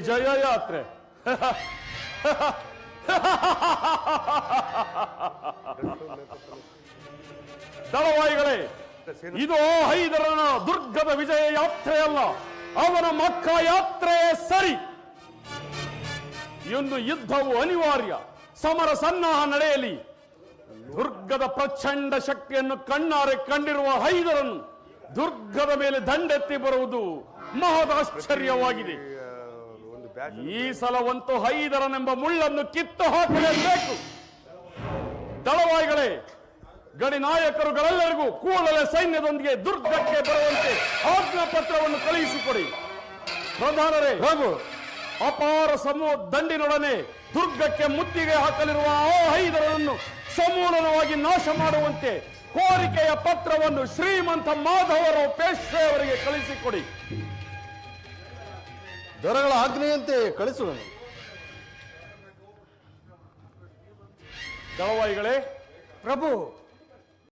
ಜಯ ಯಾತ್ರೆ ದಳವಾಯಿಗಳೇ, ಇದು ಹೈದರನ ದುರ್ಗದ ವಿಜಯ ಯಾತ್ರೆಯಲ್ಲ, ಅವನ ಮಕ್ಕ ಯಾತ್ರೆ ಸರಿ. ಒಂದು ಯುದ್ಧವು ಅನಿವಾರ್ಯ, ಸಮರ ಸನ್ನಾಹ ನಡೆಯಲಿ. ದುರ್ಗದ ಪ್ರಚಂಡ ಶಕ್ತಿಯನ್ನು ಕಣ್ಣಾರೆ ಕಂಡಿರುವ ಹೈದರನು ದುರ್ಗದ ಮೇಲೆ ದಂಡೆತ್ತಿ ಬರುವುದು ಮಹದಾಶ್ಚರ್ಯವಾಗಿದೆ. ಈ ಸಲವಂತೂ ಹೈದರನೆಂಬ ಮುಳ್ಳನ್ನು ಕಿತ್ತು ಹಾಕಲೇಬೇಕು. ದಳವಾಯಿಗಳೇ, ಗಡಿ ನಾಯಕರುಗಳೆಲ್ಲರಿಗೂ ಕೂಡಲೇ ಸೈನ್ಯದೊಂದಿಗೆ ದುರ್ಗಕ್ಕೆ ಬರುವಂತೆ ಆಜ್ಞಾ ಪತ್ರವನ್ನು ಕಳುಹಿಸಿಕೊಡಿ. ಪ್ರಧಾನರೇ, ಅಪಾರ ಸಮೂಹ ದಂಡಿನೊಡನೆ ದುರ್ಗಕ್ಕೆ ಮುತ್ತಿಗೆ ಹಾಕಲಿರುವ ಆ ಹೈದರನನ್ನು ಸಮೂಲವಾಗಿ ನಾಶ ಮಾಡುವಂತೆ ಕೋರಿಕೆಯ ಪತ್ರವನ್ನು ಶ್ರೀಮಂತ ಮಾಧವರು ಪೇಶ್ವೆಯವರಿಗೆ ಕಳಿಸಿಕೊಡಿ. ದೊರೆಗಳ ಆಜ್ಞೆಯಂತೆ ಕಳಿಸುವನು. ದಳವಾಯಿಗಳೇ, ಪ್ರಭು